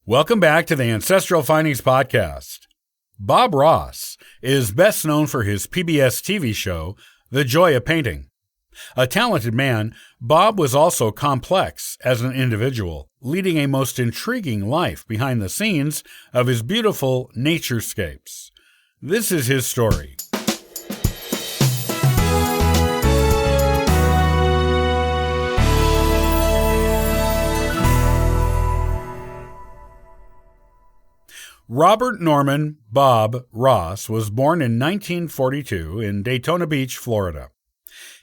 Welcome back to the Ancestral Findings Podcast. Bob Ross is best known for his PBS TV show, The Joy of Painting. A talented man, Bob was also complex as an individual, leading a most intriguing life behind the scenes of his beautiful naturescapes. This is his story. Robert Norman Bob Ross was born in 1942 in Daytona Beach, Florida.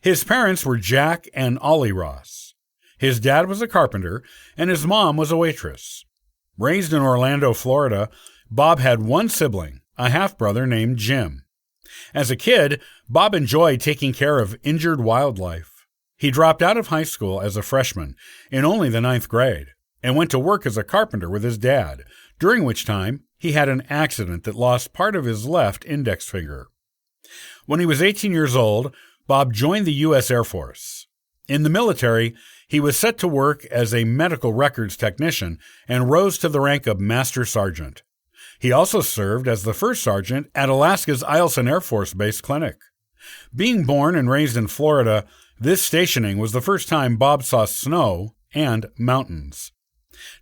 His parents were Jack and Ollie Ross. His dad was a carpenter, and his mom was a waitress. Raised in Orlando, Florida, Bob had one sibling, a half-brother named Jim. As a kid, Bob enjoyed taking care of injured wildlife. He dropped out of high school as a freshman in only the 9th grade and went to work as a carpenter with his dad, during which time he had an accident that lost part of his left index finger. When he was 18 years old, Bob joined the U.S. Air Force. In the military, he was set to work as a medical records technician and rose to the rank of Master Sergeant. He also served as the first sergeant at Alaska's Eielson Air Force Base Clinic. Being born and raised in Florida, this stationing was the first time Bob saw snow and mountains.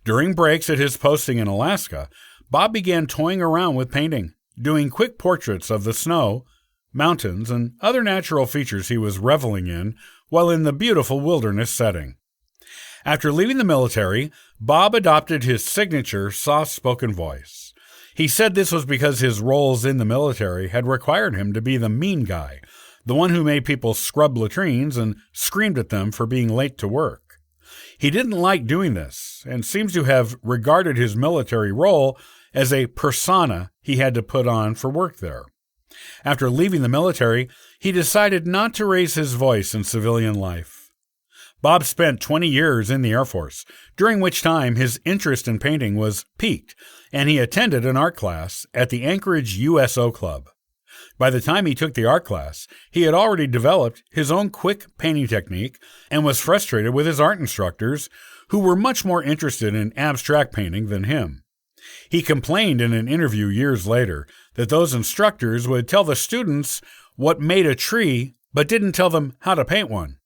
During breaks at his posting in Alaska, Bob began toying around with painting, doing quick portraits of the snow, mountains, and other natural features he was reveling in while in the beautiful wilderness setting. After leaving the military, Bob adopted his signature soft-spoken voice. He said this was because his roles in the military had required him to be the mean guy, the one who made people scrub latrines and screamed at them for being late to work. He didn't like doing this and seems to have regarded his military role as a persona he had to put on for work there. After leaving the military, he decided not to raise his voice in civilian life. Bob spent 20 years in the Air Force, during which time his interest in painting was piqued, and he attended an art class at the Anchorage USO Club. By the time he took the art class, he had already developed his own quick painting technique and was frustrated with his art instructors, who were much more interested in abstract painting than him. He complained in an interview years later that those instructors would tell the students what made a tree but didn't tell them how to paint one.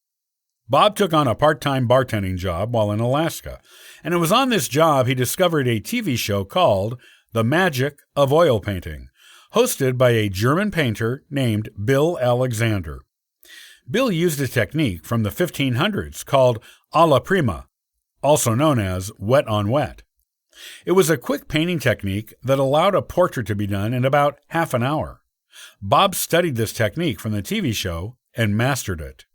Bob took on a part-time bartending job while in Alaska, and it was on this job he discovered a TV show called The Magic of Oil Painting, hosted by a German painter named Bill Alexander. Bill used a technique from the 1500s called alla prima, also known as wet on wet. It was a quick painting technique that allowed a portrait to be done in about half an hour. Bob studied this technique from the TV show and mastered it.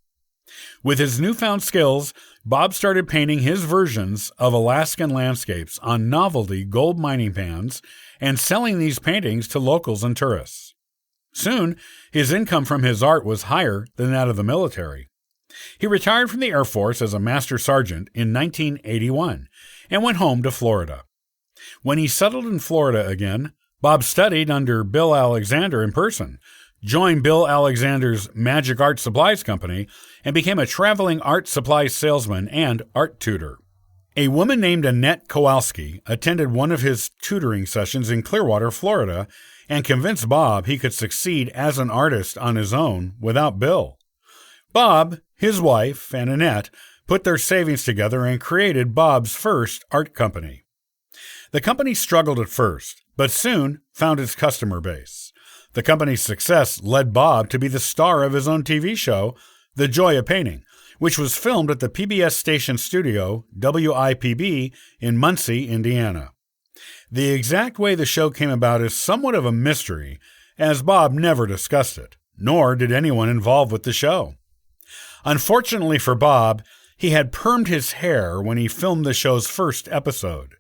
With his newfound skills, Bob started painting his versions of Alaskan landscapes on novelty gold mining pans and selling these paintings to locals and tourists. Soon, his income from his art was higher than that of the military. He retired from the Air Force as a Master Sergeant in 1981 and went home to Florida. When he settled in Florida again, Bob studied under Bill Alexander in person, joined Bill Alexander's Magic Art Supplies Company, and became a traveling art supply salesman and art tutor. A woman named Annette Kowalski attended one of his tutoring sessions in Clearwater, Florida, and convinced Bob he could succeed as an artist on his own without Bill. Bob, his wife, and Annette put their savings together and created Bob's first art company. The company struggled at first, but soon found its customer base. The company's success led Bob to be the star of his own TV show, The Joy of Painting, which was filmed at the PBS station studio, WIPB, in Muncie, Indiana. The exact way the show came about is somewhat of a mystery, as Bob never discussed it, nor did anyone involved with the show. Unfortunately for Bob, he had permed his hair when he filmed the show's first episode.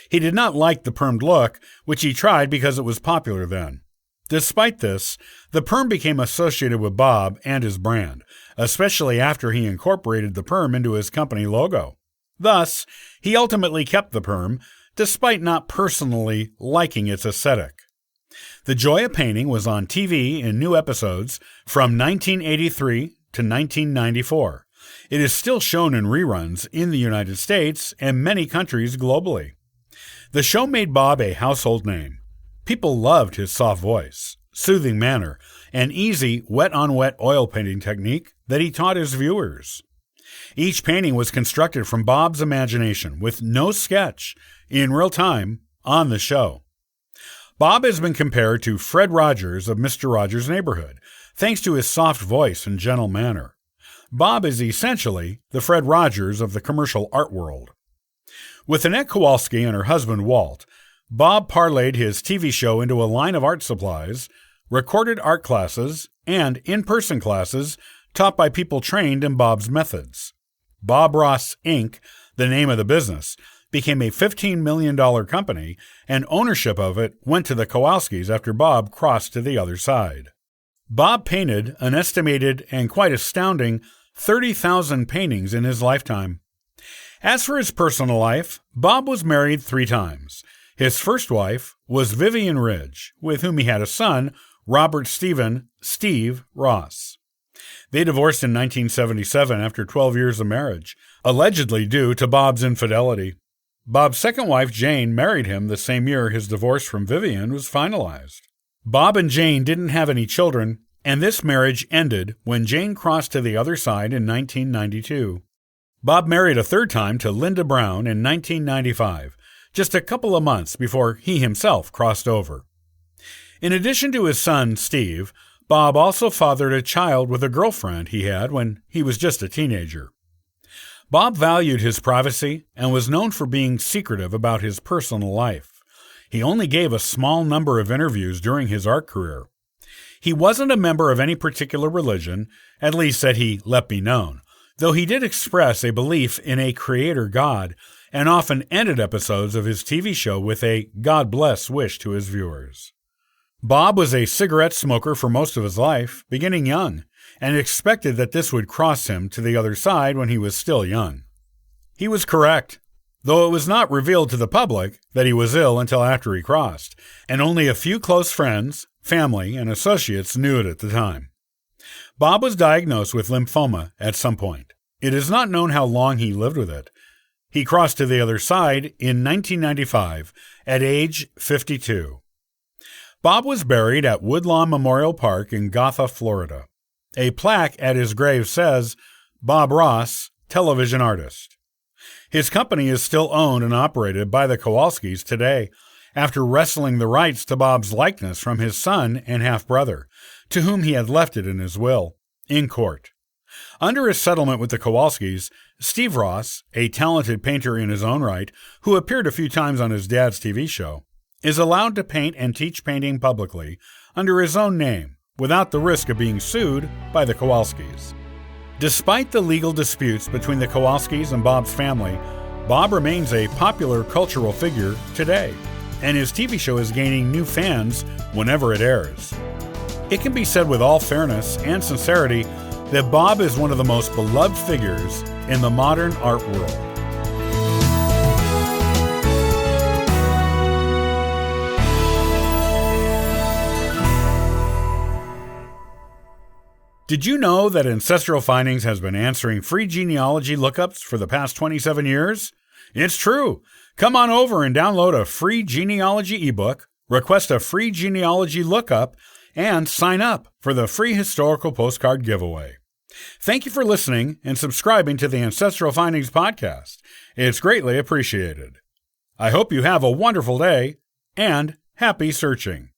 He did not like the permed look, which he tried because it was popular then. Despite this, the perm became associated with Bob and his brand, especially after he incorporated the perm into his company logo. Thus, he ultimately kept the perm, despite not personally liking its aesthetic. The Joy of Painting was on TV in new episodes from 1983 to 1994. It is still shown in reruns in the United States and many countries globally. The show made Bob a household name. People loved his soft voice, soothing manner, and easy wet-on-wet oil painting technique that he taught his viewers. Each painting was constructed from Bob's imagination, with no sketch, in real time, on the show. Bob has been compared to Fred Rogers of Mr. Rogers' Neighborhood, thanks to his soft voice and gentle manner. Bob is essentially the Fred Rogers of the commercial art world. With Annette Kowalski and her husband Walt, Bob parlayed his TV show into a line of art supplies, recorded art classes, and in-person classes taught by people trained in Bob's methods. Bob Ross, Inc., the name of the business, became a $15 million company, and ownership of it went to the Kowalskis after Bob crossed to the other side. Bob painted an estimated and quite astounding 30,000 paintings in his lifetime. As for his personal life, Bob was married 3 times. His first wife was Vivian Ridge, with whom he had a son, Robert Stephen "Steve" Ross. They divorced in 1977 after 12 years of marriage, allegedly due to Bob's infidelity. Bob's second wife, Jane, married him the same year his divorce from Vivian was finalized. Bob and Jane didn't have any children, and this marriage ended when Jane crossed to the other side in 1992. Bob married a third time to Linda Brown in 1995, just a couple of months before he himself crossed over. In addition to his son, Steve, Bob also fathered a child with a girlfriend he had when he was just a teenager. Bob valued his privacy and was known for being secretive about his personal life. He only gave a small number of interviews during his art career. He wasn't a member of any particular religion, at least that he let be known, though he did express a belief in a creator God and often ended episodes of his TV show with a God bless wish to his viewers. Bob was a cigarette smoker for most of his life, beginning young, and expected that this would cross him to the other side when he was still young. He was correct, though it was not revealed to the public that he was ill until after he crossed, and only a few close friends, family, and associates knew it at the time. Bob was diagnosed with lymphoma at some point. It is not known how long he lived with it. He crossed to the other side in 1995 at age 52. Bob was buried at Woodlawn Memorial Park in Gotha, Florida. A plaque at his grave says, "Bob Ross, television artist." His company is still owned and operated by the Kowalskis today, after wrestling the rights to Bob's likeness from his son and half-brother, to whom he had left it in his will, in court. Under his settlement with the Kowalskis, Steve Ross, a talented painter in his own right, who appeared a few times on his dad's TV show, is allowed to paint and teach painting publicly under his own name, without the risk of being sued by the Kowalskis. Despite the legal disputes between the Kowalskis and Bob's family, Bob remains a popular cultural figure today, and his TV show is gaining new fans whenever it airs. It can be said with all fairness and sincerity that Bob is one of the most beloved figures in the modern art world. Did you know that Ancestral Findings has been answering free genealogy lookups for the past 27 years? It's true. Come on over and download a free genealogy ebook, request a free genealogy lookup, and sign up for the free historical postcard giveaway. Thank you for listening and subscribing to the Ancestral Findings podcast. It's greatly appreciated. I hope you have a wonderful day and happy searching.